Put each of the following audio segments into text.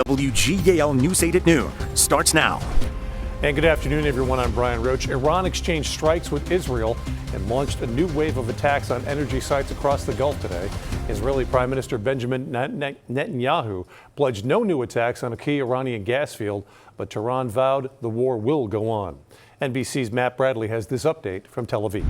WGAL News 8 at noon starts now. And good afternoon, everyone. I'm Brian Roach. Iran exchanged strikes with Israel and launched a new wave of attacks on energy sites across the Gulf today. Israeli Prime Minister Benjamin Netanyahu pledged no new attacks on a key Iranian gas field, but Tehran vowed the war will go on. NBC's Matt Bradley has this update from Tel Aviv.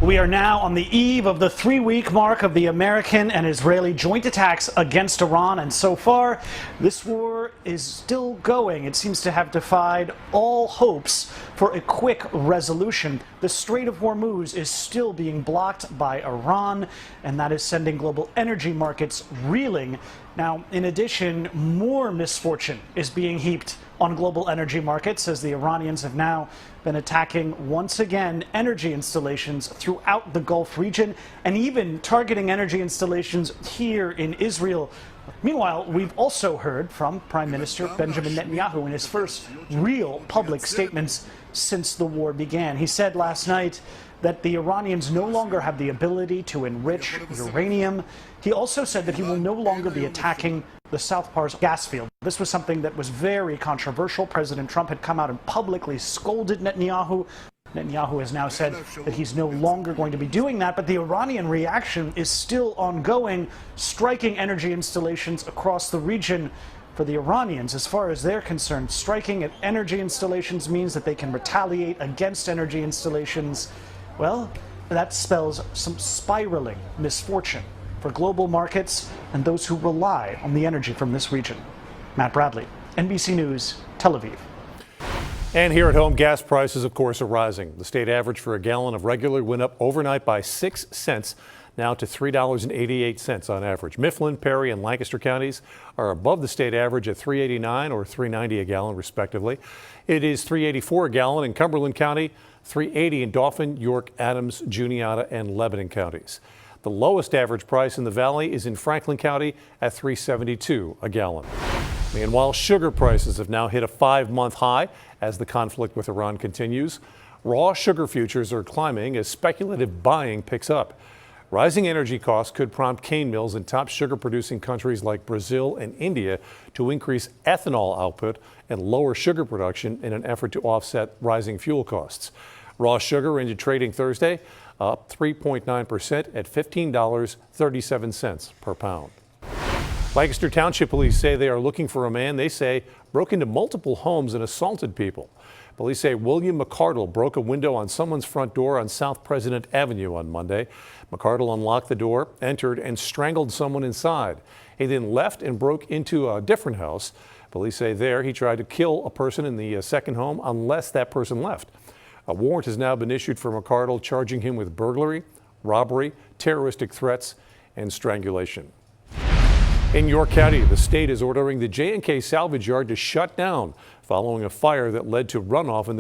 We are now on the eve of the 3-week mark of the American and Israeli joint attacks against Iran, and so far, this war is still going. It seems to have defied all hopes for a quick resolution. The Strait of Hormuz is still being blocked by Iran, and that is sending global energy markets reeling. Now, in addition, more misfortune is being heaped on global energy markets as the Iranians have now been attacking once again energy installations throughout the Gulf region and even targeting energy installations here in Israel. Meanwhile, we've also heard from Prime Minister Benjamin Netanyahu in his first real public statements since the war began. He said last night that the Iranians no longer have the ability to enrich uranium. He also said that he will no longer be attacking the South Pars gas field. This was something that was very controversial. President Trump had come out and publicly scolded Netanyahu. Netanyahu has now said that he's no longer going to be doing that, but the Iranian reaction is still ongoing, striking energy installations across the region. For the Iranians, as far as they're concerned, striking at energy installations means that they can retaliate against energy installations. Well, that spells some spiraling misfortune for global markets and those who rely on the energy from this region. Matt Bradley, NBC News, Tel Aviv. And here at home, gas prices, of course, are rising. The state average for a gallon of regular went up overnight by 6 cents, now to $3.88 on average. Mifflin, Perry, and Lancaster counties are above the state average at $3.89 or $3.90 a gallon, respectively. It is $3.84 a gallon in Cumberland County, $3.80 in Dauphin, York, Adams, Juniata, and Lebanon counties. The lowest average price in the valley is in Franklin County at $3.72 a gallon. Meanwhile, sugar prices have now hit a 5-month high as the conflict with Iran continues. Raw sugar futures are climbing as speculative buying picks up. Rising energy costs could prompt cane mills in top sugar-producing countries like Brazil and India to increase ethanol output and lower sugar production in an effort to offset rising fuel costs. Raw sugar ended trading Thursday up 3.9% at $15.37 per pound. Lancaster Township police say they are looking for a man they say broke into multiple homes and assaulted people. Police say William McCardle broke a window on someone's front door on South President Avenue on Monday. McCardle unlocked the door, entered, and strangled someone inside. He then left and broke into a different house. Police say there he tried to kill a person in the second home unless that person left. A warrant has now been issued for McCardle, charging him with burglary, robbery, terroristic threats, and strangulation. In York County, the state is ordering the K Salvage yard to shut down following a fire that led to runoff in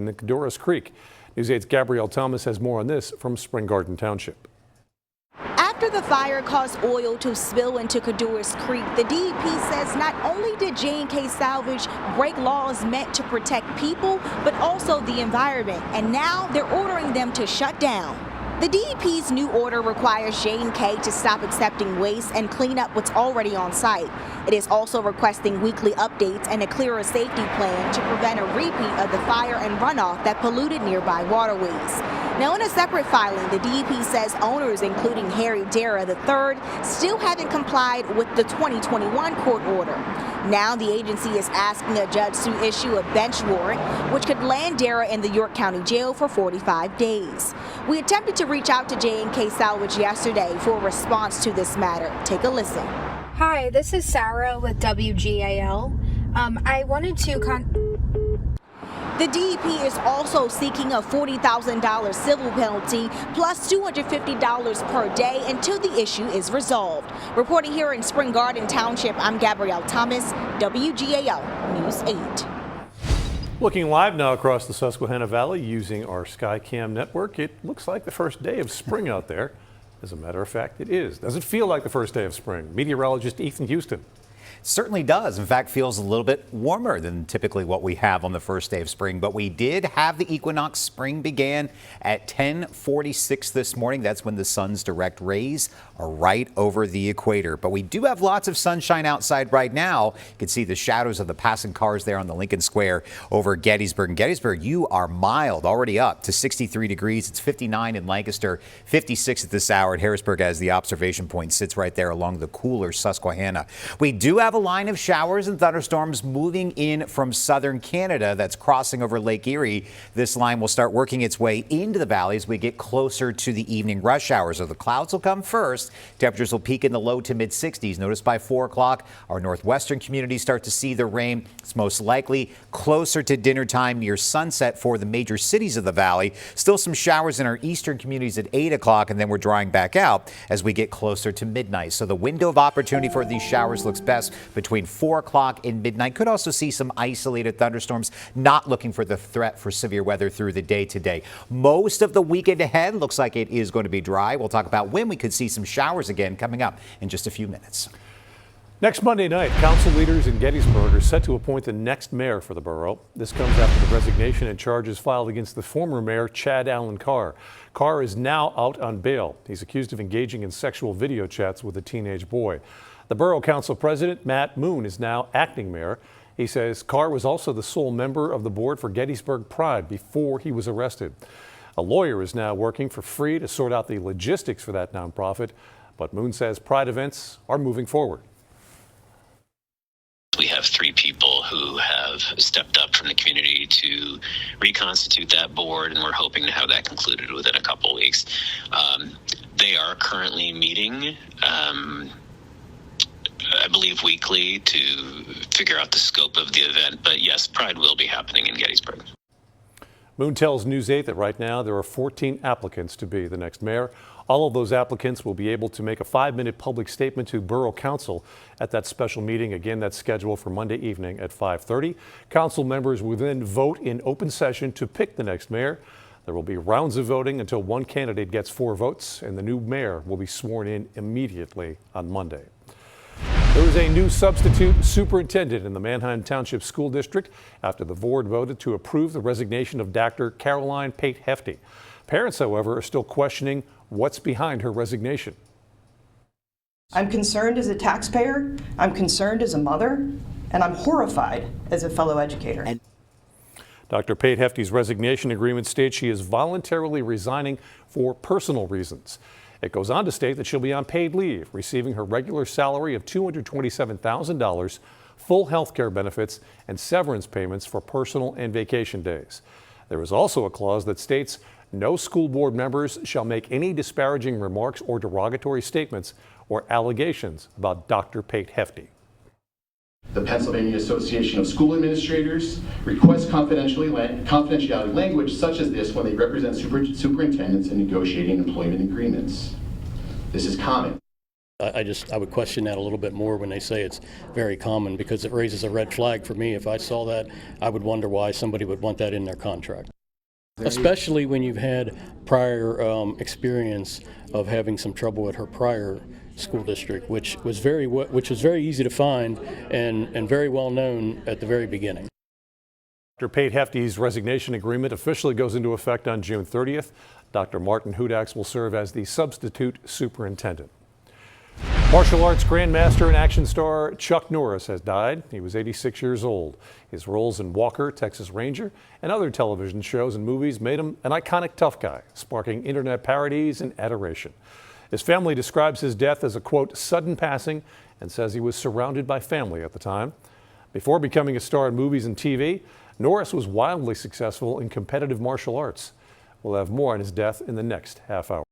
the Doris Creek. News 8's Gabrielle Thomas has more on this from Spring Garden Township. After the fire caused oil to spill into Cadorus Creek, the DEP says not only did K Salvage break laws meant to protect people, but also the environment, and now they're ordering them to shut down. The DEP's new order requires J&K to stop accepting waste and clean up what's already on site. It is also requesting weekly updates and a clearer safety plan to prevent a repeat of the fire and runoff that polluted nearby waterways. Now, in a separate filing, the DEP says owners, including Harry Dara III, still haven't complied with the 2021 court order. Now, the agency is asking a judge to issue a bench warrant, which could land Dara in the York County Jail for 45 days. We attempted to reach out to K Salvage yesterday for a response to this matter. Take a listen. Hi, this is Sarah with WGAL. I wanted to The DEP is also seeking a $40,000 civil penalty plus $250 per day until the issue is resolved. Reporting here in Spring Garden Township, I'm Gabrielle Thomas, WGAL News 8. Looking live now across the Susquehanna Valley using our Skycam network, it looks like the first day of spring out there. As a matter of fact, it is. Does it feel like the first day of spring? Meteorologist Ethan Houston. Certainly does. In fact, feels a little bit warmer than typically what we have on the first day of spring. But we did have the equinox. Spring began at 10:46 this morning. That's when the sun's direct rays are right over the equator. But we do have lots of sunshine outside right now. You can see the shadows of the passing cars there on the Lincoln Square over Gettysburg. In Gettysburg, you are mild, already up to 63 degrees. It's 59 in Lancaster, 56 at this hour at Harrisburg, as the observation point sits right there along the cooler Susquehanna. We do have a line of showers and thunderstorms moving in from southern Canada that's crossing over Lake Erie. This line will start working its way into the valley as we get closer to the evening rush hour. So the clouds will come first. Temperatures will peak in the low to mid 60s. Notice by 4 o'clock, our northwestern communities start to see the rain. It's most likely closer to dinner time near sunset for the major cities of the valley. Still some showers in our eastern communities at 8 o'clock, and then we're drying back out as we get closer to midnight. So the window of opportunity for these showers looks best between 4 o'clock and midnight. Could also see some isolated thunderstorms. Not looking for the threat for severe weather through the day today. Most of the weekend ahead looks like it is going to be dry. We'll talk about when we could see some showers again coming up in just a few minutes. Next Monday night, council leaders in Gettysburg are set to appoint the next mayor for the borough. This comes after the resignation and charges filed against the former mayor, Chad Allen Carr. Carr is now out on bail. He's accused of engaging in sexual video chats with a teenage boy. The Borough Council President, Matt Moon, is now acting mayor. He says Carr was also the sole member of the board for Gettysburg Pride before he was arrested. A lawyer is now working for free to sort out the logistics for that nonprofit, but Moon says Pride events are moving forward. We have 3 people who have stepped up from the community to reconstitute that board, and we're hoping to have that concluded within a couple weeks. They are currently meeting, I believe, weekly to figure out the scope of the event. But yes, Pride will be happening in Gettysburg. Moon tells News 8 that right now there are 14 applicants to be the next mayor. All of those applicants will be able to make a 5-minute public statement to Borough Council at that special meeting. Again, that's scheduled for Monday evening at 5:30. Council members will then vote in open session to pick the next mayor. There will be rounds of voting until one candidate gets 4 votes, and the new mayor will be sworn in immediately on Monday. There is a new substitute superintendent in the Manheim Township School District after the board voted to approve the resignation of Dr. Caroline Pate Hefty. Parents, however, are still questioning what's behind her resignation. I'm concerned as a taxpayer, I'm concerned as a mother, and I'm horrified as a fellow educator. Dr. Pate Hefty's resignation agreement states she is voluntarily resigning for personal reasons. It goes on to state that she'll be on paid leave, receiving her regular salary of $227,000, full health care benefits, and severance payments for personal and vacation days. There is also a clause that states no school board members shall make any disparaging remarks or derogatory statements or allegations about Dr. Pate Hefty. The Pennsylvania Association of School Administrators requests confidentiality language such as this when they represent superintendents in negotiating employment agreements. This is common. I would question that a little bit more when they say it's very common, because it raises a red flag for me. If I saw that, I would wonder why somebody would want that in their contract. Especially when you've had prior experience of having some trouble at her prior school district, which was very easy to find and very well known at the very beginning. Dr. Pate Hefty's resignation agreement officially goes into effect on June 30th. Dr. Martin Hudax will serve as the substitute superintendent. Martial arts grandmaster and action star Chuck Norris has died. He was 86 years old. His roles in Walker, Texas Ranger, and other television shows and movies made him an iconic tough guy, sparking internet parodies and adoration. His family describes his death as a, quote, sudden passing, and says he was surrounded by family at the time. Before becoming a star in movies and TV, Norris was wildly successful in competitive martial arts. We'll have more on his death in the next half hour.